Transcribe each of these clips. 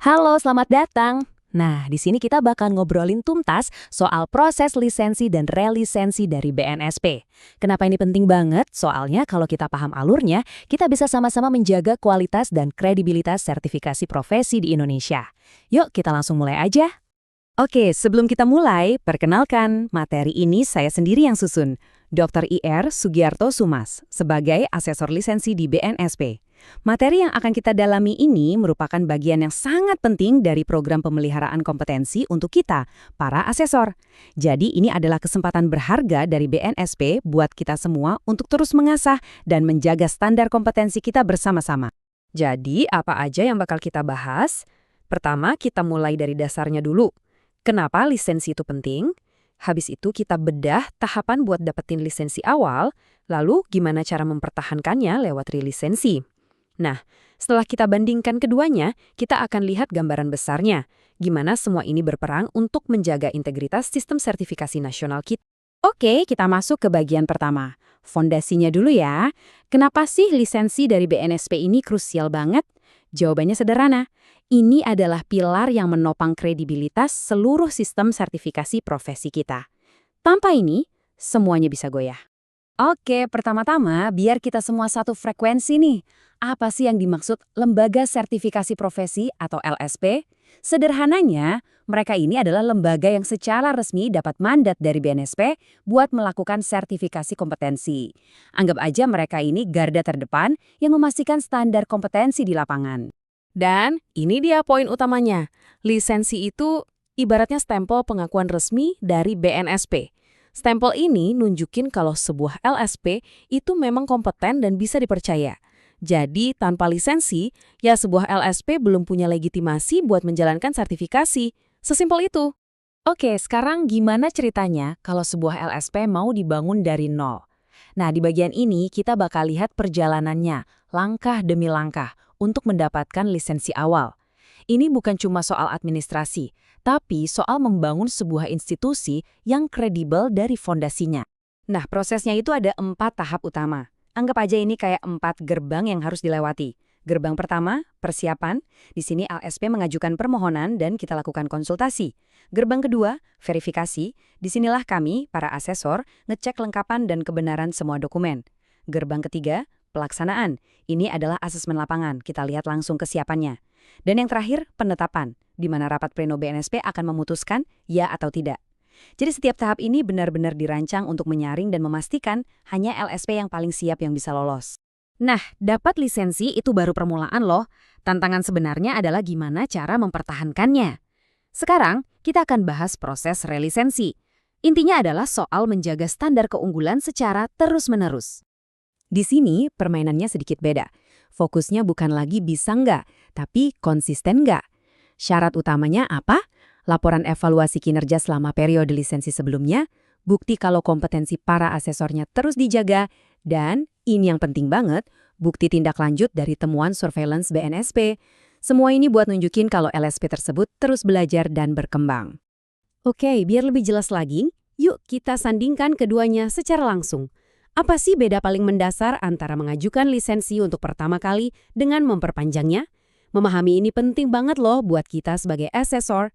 Halo, selamat datang. Nah, di sini kita bakal ngobrolin tuntas soal proses lisensi dan relisensi dari BNSP. Kenapa ini penting banget? Soalnya kalau kita paham alurnya, kita bisa sama-sama menjaga kualitas dan kredibilitas sertifikasi profesi di Indonesia. Yuk, kita langsung mulai aja. Oke, sebelum kita mulai, perkenalkan, materi ini saya sendiri yang susun. Dr. IR Sugiarto Sumas, sebagai asesor lisensi di BNSP. Materi yang akan kita dalami ini merupakan bagian yang sangat penting dari program pemeliharaan kompetensi untuk kita, para asesor. Jadi ini adalah kesempatan berharga dari BNSP buat kita semua untuk terus mengasah dan menjaga standar kompetensi kita bersama-sama. Jadi, apa aja yang bakal kita bahas? Pertama, kita mulai dari dasarnya dulu. Kenapa lisensi itu penting? Habis itu kita bedah tahapan buat dapetin lisensi awal, lalu gimana cara mempertahankannya lewat relisensi. Nah, setelah kita bandingkan keduanya, kita akan lihat gambaran besarnya, gimana semua ini berperang untuk menjaga integritas sistem sertifikasi nasional kita. Oke, kita masuk ke bagian pertama. Fondasinya dulu ya. Kenapa sih lisensi dari BNSP ini krusial banget? Jawabannya sederhana. Ini adalah pilar yang menopang kredibilitas seluruh sistem sertifikasi profesi kita. Tanpa ini, semuanya bisa goyah. Oke, pertama-tama biar kita semua satu frekuensi nih. Apa sih yang dimaksud lembaga sertifikasi profesi atau LSP? Sederhananya, mereka ini adalah lembaga yang secara resmi dapat mandat dari BNSP buat melakukan sertifikasi kompetensi. Anggap aja mereka ini garda terdepan yang memastikan standar kompetensi di lapangan. Dan ini dia poin utamanya. Lisensi itu ibaratnya stempel pengakuan resmi dari BNSP. Stempel ini nunjukin kalau sebuah LSP itu memang kompeten dan bisa dipercaya. Jadi, tanpa lisensi, ya sebuah LSP belum punya legitimasi buat menjalankan sertifikasi. Sesimpel itu. Oke, sekarang gimana ceritanya kalau sebuah LSP mau dibangun dari nol? Nah, di bagian ini kita bakal lihat perjalanannya, langkah demi langkah, untuk mendapatkan lisensi awal. Ini bukan cuma soal administrasi, tapi soal membangun sebuah institusi yang kredibel dari fondasinya. Nah, prosesnya itu ada 4 tahap utama. Anggap aja ini kayak 4 gerbang yang harus dilewati. Gerbang pertama, persiapan. Di sini LSP mengajukan permohonan dan kita lakukan konsultasi. Gerbang kedua, verifikasi. Disinilah kami, para asesor, ngecek lengkapan dan kebenaran semua dokumen. Gerbang ketiga, pelaksanaan. Ini adalah asesmen lapangan, kita lihat langsung kesiapannya. Dan yang terakhir, penetapan, di mana rapat pleno BNSP akan memutuskan ya atau tidak. Jadi setiap tahap ini benar-benar dirancang untuk menyaring dan memastikan hanya LSP yang paling siap yang bisa lolos. Nah, dapat lisensi itu baru permulaan loh. Tantangan sebenarnya adalah gimana cara mempertahankannya. Sekarang, kita akan bahas proses relisensi. Intinya adalah soal menjaga standar keunggulan secara terus-menerus. Di sini, permainannya sedikit beda. Fokusnya bukan lagi bisa nggak, tapi konsisten nggak. Syarat utamanya apa? Laporan evaluasi kinerja selama periode lisensi sebelumnya, bukti kalau kompetensi para asesornya terus dijaga, dan, ini yang penting banget, bukti tindak lanjut dari temuan surveillance BNSP. Semua ini buat nunjukin kalau LSP tersebut terus belajar dan berkembang. Oke, biar lebih jelas lagi, yuk kita sandingkan keduanya secara langsung. Apa sih beda paling mendasar antara mengajukan lisensi untuk pertama kali dengan memperpanjangnya? Memahami ini penting banget loh buat kita sebagai asesor.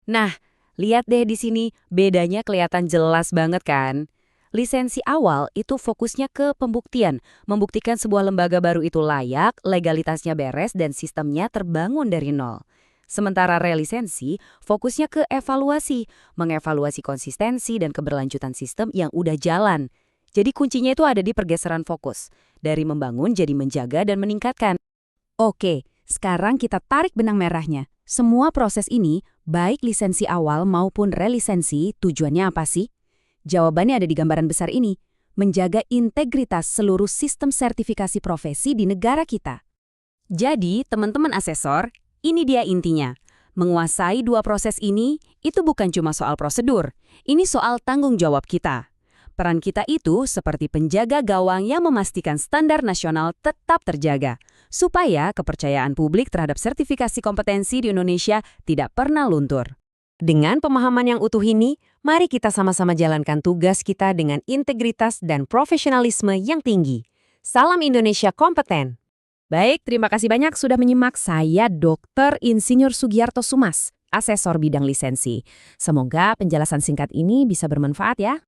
Nah, lihat deh di sini, bedanya kelihatan jelas banget kan? Lisensi awal itu fokusnya ke pembuktian, membuktikan sebuah lembaga baru itu layak, legalitasnya beres, dan sistemnya terbangun dari nol. Sementara relisensi fokusnya ke evaluasi, mengevaluasi konsistensi dan keberlanjutan sistem yang udah jalan. Jadi kuncinya itu ada di pergeseran fokus, dari membangun jadi menjaga dan meningkatkan. Oke, sekarang kita tarik benang merahnya. Semua proses ini, baik lisensi awal maupun relisensi, tujuannya apa sih? Jawabannya ada di gambaran besar ini, menjaga integritas seluruh sistem sertifikasi profesi di negara kita. Jadi, teman-teman asesor, ini dia intinya. Menguasai 2 proses ini, itu bukan cuma soal prosedur, ini soal tanggung jawab kita. Peran kita itu seperti penjaga gawang yang memastikan standar nasional tetap terjaga, supaya kepercayaan publik terhadap sertifikasi kompetensi di Indonesia tidak pernah luntur. Dengan pemahaman yang utuh ini, mari kita sama-sama jalankan tugas kita dengan integritas dan profesionalisme yang tinggi. Salam Indonesia kompeten! Baik, terima kasih banyak sudah menyimak. Saya Dr. Insinyur Sugiarto Sumas, asesor bidang lisensi. Semoga penjelasan singkat ini bisa bermanfaat ya.